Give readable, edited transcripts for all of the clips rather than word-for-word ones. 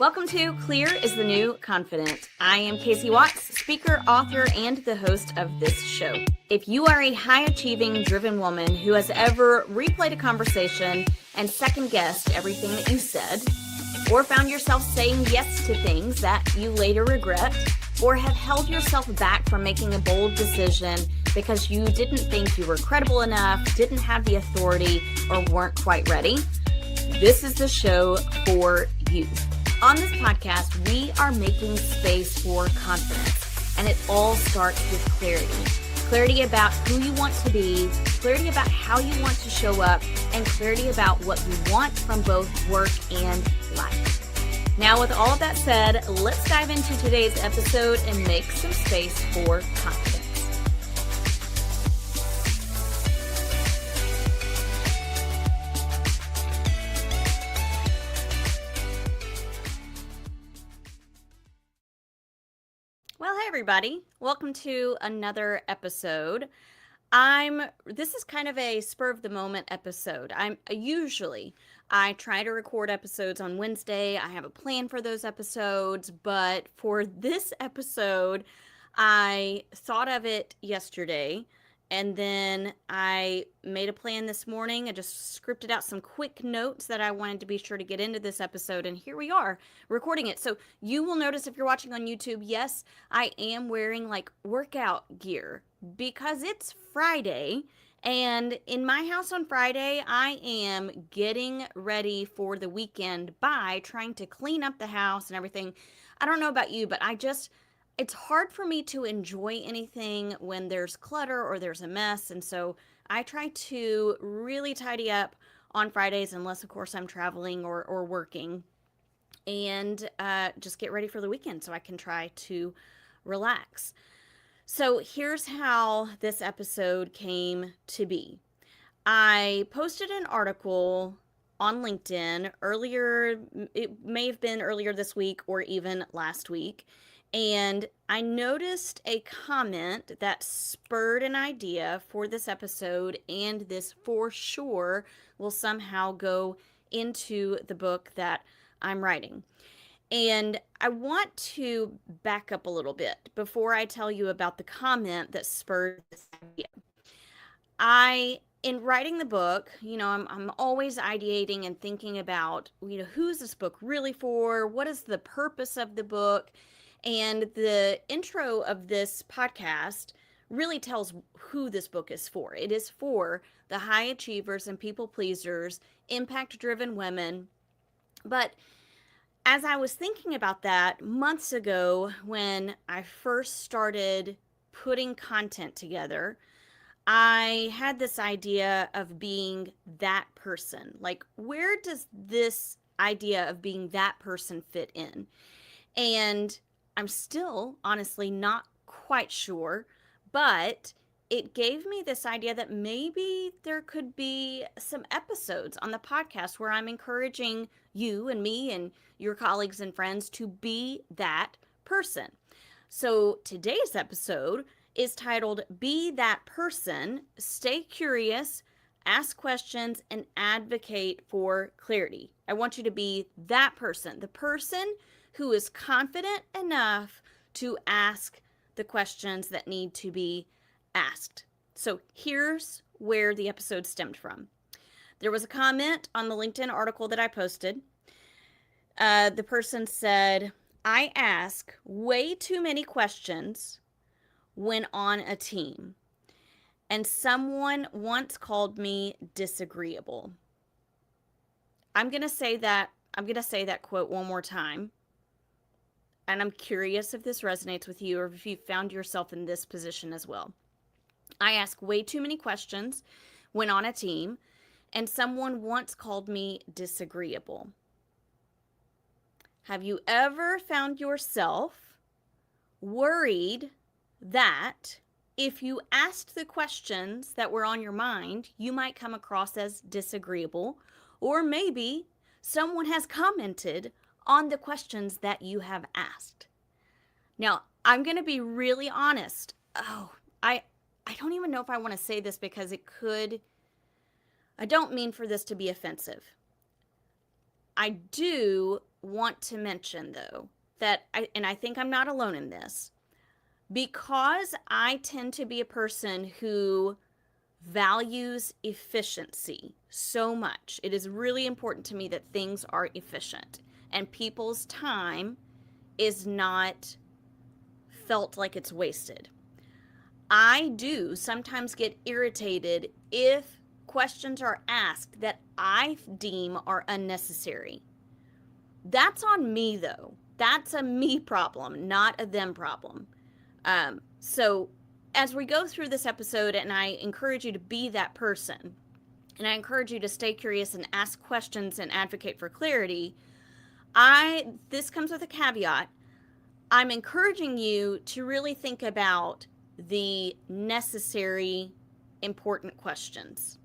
Welcome to Clear is the New Confident. I am Casey Watts, speaker, author, and the host of this show. If you are a high-achieving, driven woman who has ever replayed a conversation and second-guessed everything that you said, or found yourself saying yes to things that you later regret, or have held yourself back from making a bold decision because you didn't think you were credible enough, didn't have the authority, or weren't quite ready, this is the show for you. On this podcast, we are making space for confidence, and it all starts with clarity. Clarity about who you want to be, clarity about how you want to show up, and clarity about what you want from both work and life. Now, with all of that said, let's dive into today's episode and make some space for confidence. Well, hey everybody. Welcome to another episode. This is kind of a spur of the moment episode. I try to record episodes on Wednesday. I have a plan for those episodes, but for this episode, I thought of it yesterday. And then I made a plan this morning. I just scripted out some quick notes that I wanted to be sure to get into this episode. And here we are recording it. So you will notice if you're watching on YouTube, yes, I am wearing like workout gear because it's Friday. And in my house on Friday, I am getting ready for the weekend by trying to clean up the house and everything. I don't know about you, but it's hard for me to enjoy anything when there's clutter or there's a mess. And so I try to really tidy up on Fridays, unless, of course, I'm traveling or working, and just get ready for the weekend so I can try to relax. So here's how this episode came to be. I posted an article on LinkedIn earlier. It may have been earlier this week or even last week. And I noticed a comment that spurred an idea for this episode, and this for sure will somehow go into the book that I'm writing. And I want to back up a little bit before I tell you about the comment that spurred this idea. In writing the book, I'm always ideating and thinking about, who's this book really for? What is the purpose of the book? And the intro of this podcast really tells who this book is for. It is for the high achievers and people pleasers, impact-driven women. But as I was thinking about that months ago when I first started putting content together, I had this idea of being that person. Like, where does this idea of being that person fit in? And I'm still honestly not quite sure, but it gave me this idea that maybe there could be some episodes on the podcast where I'm encouraging you and me and your colleagues and friends to be that person. So today's episode is titled Be That Person, Stay Curious, Ask Questions, and Advocate for Clarity. I want you to be that person, the person who is confident enough to ask the questions that need to be asked. So here's where the episode stemmed from. There was a comment on the LinkedIn article that I posted. The person said, I ask way too many questions when on a team, and someone once called me disagreeable. I'm going to say that quote one more time. And I'm curious if this resonates with you or if you found yourself in this position as well. I ask way too many questions when on a team, and someone once called me disagreeable. Have you ever found yourself worried that if you asked the questions that were on your mind, you might come across as disagreeable, or maybe someone has commented on the questions that you have asked? Now, I'm going to be really honest. I don't even know if I want to say this because I don't mean for this to be offensive. I do want to mention, though, that I think I'm not alone in this, because I tend to be a person who values efficiency so much. It is really important to me that things are efficient and people's time is not felt like it's wasted. I do sometimes get irritated if questions are asked that I deem are unnecessary. That's on me, though. That's a me problem, not a them problem. So, as we go through this episode, and I encourage you to be that person, and I encourage you to stay curious and ask questions and advocate for clarity, this comes with a caveat. I'm encouraging you to really think about the necessary, important questions.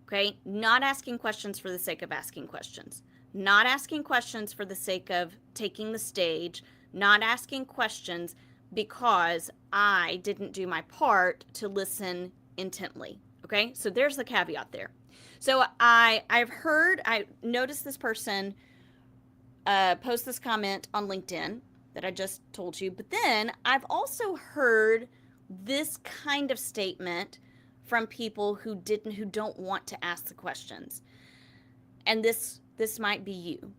Okay? Not asking questions for the sake of asking questions. Not asking questions for the sake of taking the stage. Not asking questions because I didn't do my part to listen intently. Okay? So there's the caveat there. So I noticed this person post this comment on LinkedIn that I just told you, but then I've also heard this kind of statement from people who don't want to ask the questions. And this might be you.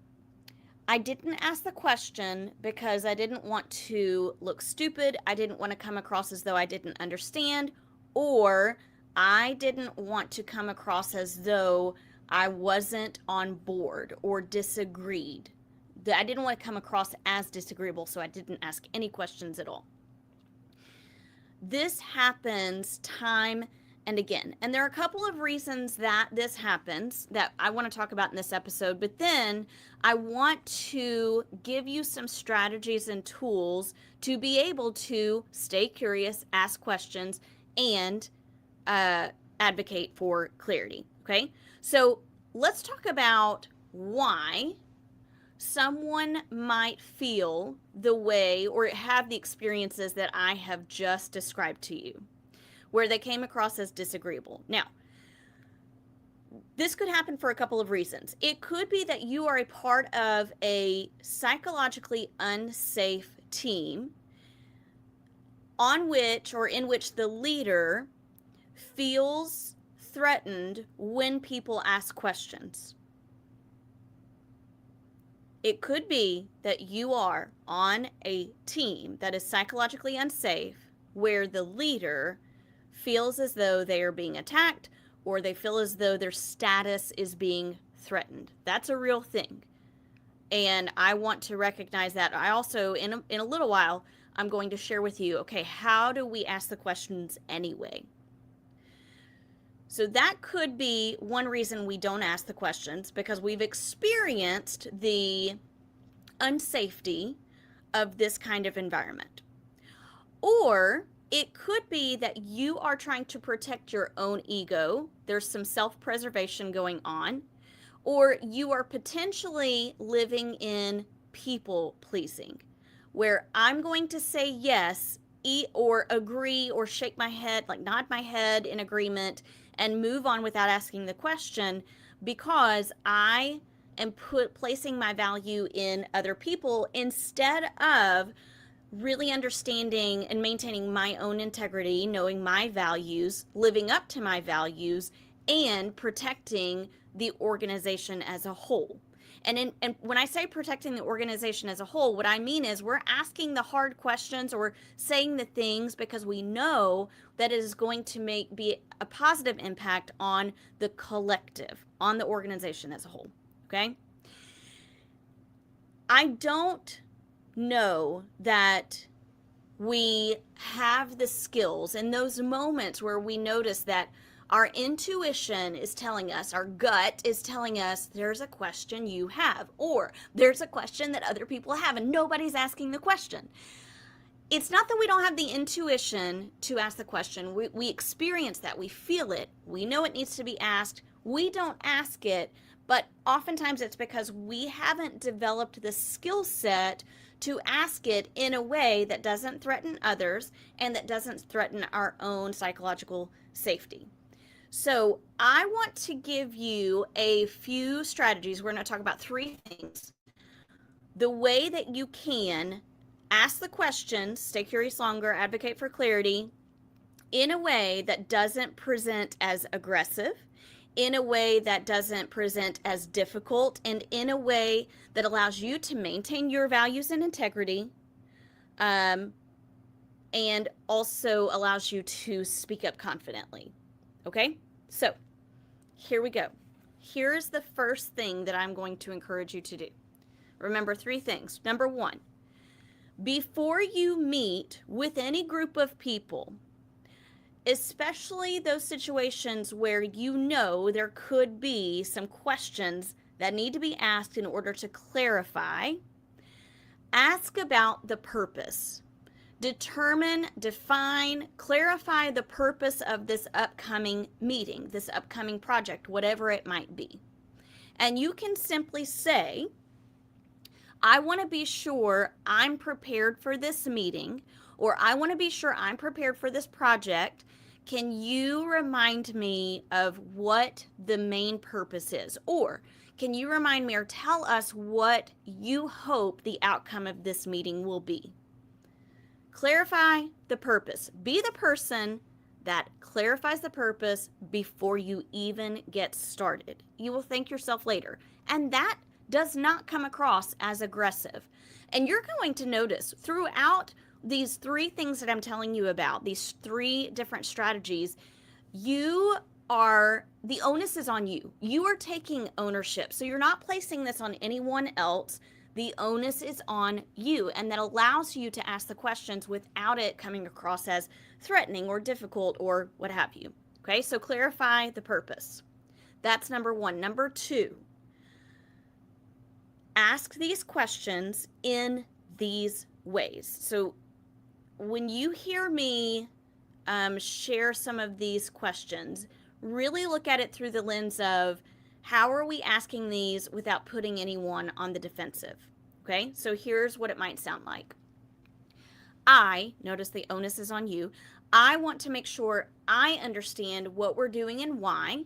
I didn't ask the question because I didn't want to look stupid. I didn't want to come across as though I didn't understand, or I didn't want to come across as though I wasn't on board or disagreed. I didn't want to come across as disagreeable, so I didn't ask any questions at all. This happens time and again. And there are a couple of reasons that this happens that I want to talk about in this episode, but then I want to give you some strategies and tools to be able to stay curious, ask questions, and advocate for clarity. Okay? So let's talk about why someone might feel the way or have the experiences that I have just described to you, where they came across as disagreeable. Now, this could happen for a couple of reasons. It could be that you are a part of a psychologically unsafe team in which the leader feels threatened when people ask questions. It could be that you are on a team that is psychologically unsafe where the leader feels as though they are being attacked or they feel as though their status is being threatened. That's a real thing. And I want to recognize that. I also, in a little while, I'm going to share with you, okay, how do we ask the questions anyway? So that could be one reason we don't ask the questions, because we've experienced the unsafety of this kind of environment. Or it could be that you are trying to protect your own ego. There's some self-preservation going on. Or you are potentially living in people pleasing, where I'm going to say yes, or agree, or shake my head, like nod my head in agreement, and move on without asking the question, because I am placing my value in other people instead of really understanding and maintaining my own integrity, knowing my values, living up to my values, and protecting the organization as a whole. And when I say protecting the organization as a whole, what I mean is we're asking the hard questions or saying the things because we know that it is going to be a positive impact on the collective, on the organization as a whole. Okay? I don't know that we have the skills in those moments where we notice that our intuition is telling us, our gut is telling us, there's a question you have, or there's a question that other people have, and nobody's asking the question. It's not that we don't have the intuition to ask the question. We experience that. We feel it. We know it needs to be asked. We don't ask it, but oftentimes it's because we haven't developed the skill set to ask it in a way that doesn't threaten others and that doesn't threaten our own psychological safety. So I want to give you a few strategies. We're going to talk about 3 things The way that you can ask the questions, stay curious longer, advocate for clarity, in a way that doesn't present as aggressive, in a way that doesn't present as difficult, and in a way that allows you to maintain your values and integrity, um, and also allows you to speak up confidently. Okay? So, here we go. Here's the first thing that I'm going to encourage you to do. Remember 3 things. Number 1, before you meet with any group of people, especially those situations where you know there could be some questions that need to be asked in order to clarify, ask about the purpose. Determine, define, clarify the purpose of this upcoming meeting, this upcoming project, whatever it might be. And you can simply say, I want to be sure I'm prepared for this meeting, or I want to be sure I'm prepared for this project. Can you remind me of what the main purpose is? Or can you remind me or tell us what you hope the outcome of this meeting will be? Clarify the purpose. Be the person that clarifies the purpose before you even get started. You will thank yourself later. And that does not come across as aggressive. And you're going to notice throughout these 3 things that I'm telling you about, these 3 different strategies, the onus is on you. You are taking ownership. So you're not placing this on anyone else. The onus is on you, and that allows you to ask the questions without it coming across as threatening or difficult or what have you. Okay, so clarify the purpose. That's number 1. Number 2, ask these questions in these ways. So when you hear me share some of these questions, really look at it through the lens of, how are we asking these without putting anyone on the defensive? Okay, so here's what it might sound like. Notice the onus is on you. I want to make sure I understand what we're doing and why.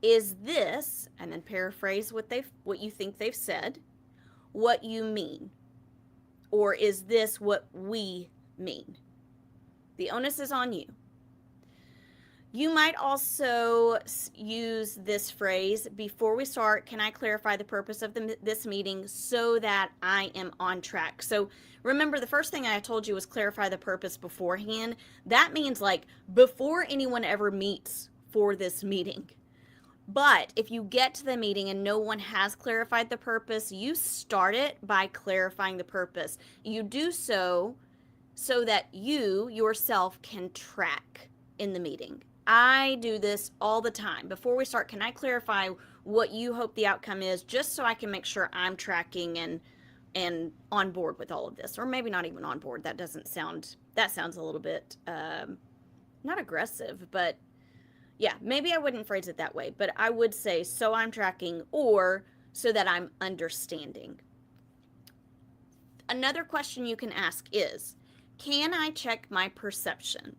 Is this, and then paraphrase what you think they've said, what you mean? Or is this what we mean? The onus is on you. You might also use this phrase, before we start, can I clarify the purpose of this meeting so that I am on track? So remember, the first thing I told you was clarify the purpose beforehand. That means like before anyone ever meets for this meeting. But if you get to the meeting and no one has clarified the purpose, you start it by clarifying the purpose. You do so that you yourself can track in the meeting. I do this all the time. Before we start, can I clarify what you hope the outcome is, just so I can make sure I'm tracking and on board with all of this? Or maybe not even on board. That sounds a little bit not aggressive, but yeah, maybe I wouldn't phrase it that way, but I would say, so I'm tracking, or so that I'm understanding. Another question you can ask is, can I check my perception?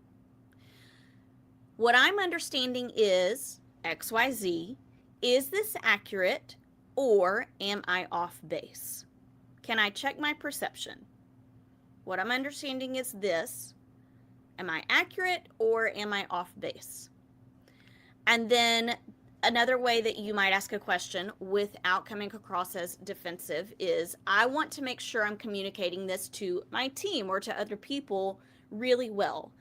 What I'm understanding is XYZ. Is this accurate, or am I off base? Can I check my perception? What I'm understanding is this. Am I accurate, or am I off base? And then another way that you might ask a question without coming across as defensive is, I want to make sure I'm communicating this to my team or to other people really well.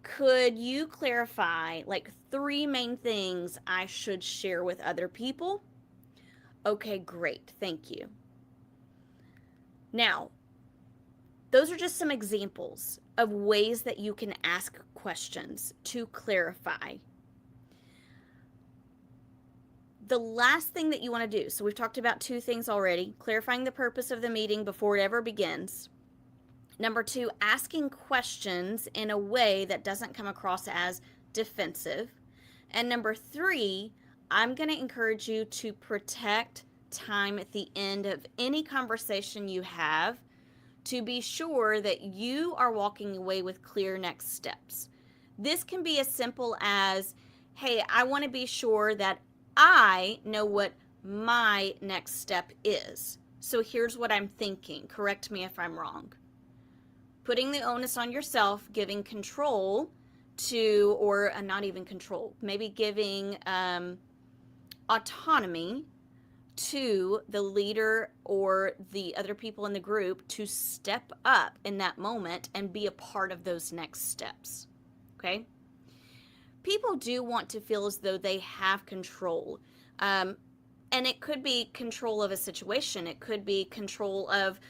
Could you clarify like 3 main things I should share with other people? Okay, great. Thank you. Now, those are just some examples of ways that you can ask questions to clarify. The last thing that you want to do, so we've talked about 2 things already, clarifying the purpose of the meeting before it ever begins. Number 2, asking questions in a way that doesn't come across as defensive. And number 3, I'm going to encourage you to protect time at the end of any conversation you have to be sure that you are walking away with clear next steps. This can be as simple as, hey, I want to be sure that I know what my next step is. So here's what I'm thinking. Correct me if I'm wrong. Putting the onus on yourself, giving control to, or not even control, maybe giving autonomy to the leader or the other people in the group to step up in that moment and be a part of those next steps. Okay? People do want to feel as though they have control. And it could be control of a situation. It could be control of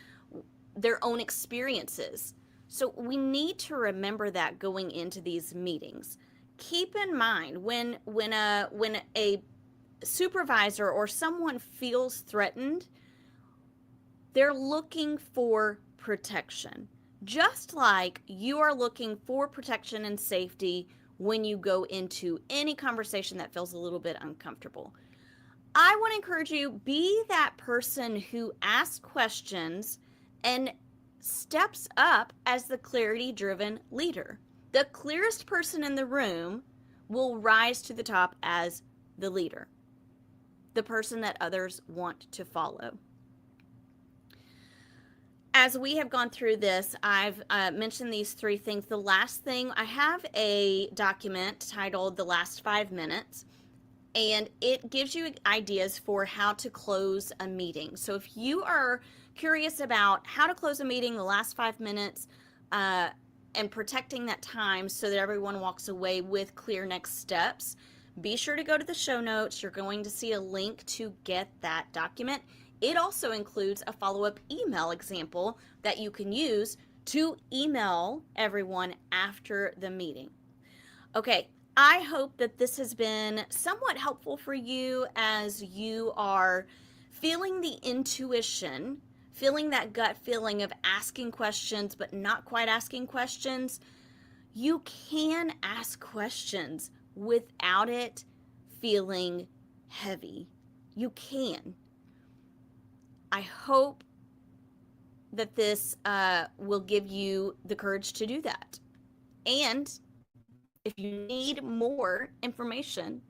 their own experiences. So we need to remember that going into these meetings. Keep in mind when a supervisor or someone feels threatened, they're looking for protection. Just like you are looking for protection and safety when you go into any conversation that feels a little bit uncomfortable. I want to encourage you, be that person who asks questions and steps up as the clarity-driven leader. The clearest person in the room will rise to the top as the leader, the person that others want to follow. As we have gone through this, I've mentioned these 3 things. The last thing, I have a document titled The Last 5 Minutes, and it gives you ideas for how to close a meeting. So if you are curious about how to close a meeting, the last 5 minutes, and protecting that time so that everyone walks away with clear next steps, be sure to go to the show notes. You're going to see a link to get that document. It also includes a follow-up email example that you can use to email everyone after the meeting. Okay, I hope that this has been somewhat helpful for you as you are feeling the intuition, feeling that gut feeling of asking questions but not quite asking questions. You can ask questions without it feeling heavy. You can. I hope that this will give you the courage to do that. And if you need more information,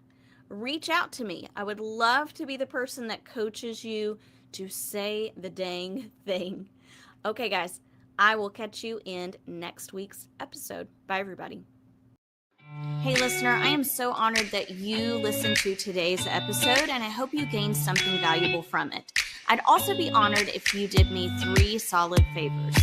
reach out to me. I would love to be the person that coaches you to say the dang thing. Okay, guys, I will catch you in next week's episode. Bye, everybody. Hey, listener, I am so honored that you listened to today's episode, and I hope you gained something valuable from it. I'd also be honored if you did me 3 solid favors.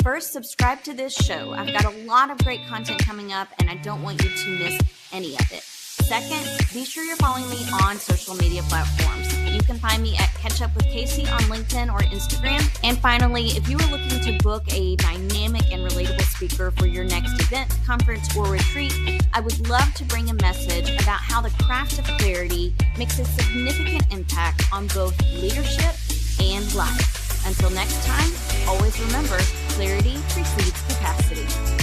First, subscribe to this show. I've got a lot of great content coming up, and I don't want you to miss any of it. Second, be sure you're following me on social media platforms. You can find me at Catch Up with Casey on LinkedIn or Instagram. And finally, if you are looking to book a dynamic and relatable speaker for your next event, conference, or retreat, I would love to bring a message about how the craft of clarity makes a significant impact on both leadership and life. Until next time, always remember, clarity precedes capacity.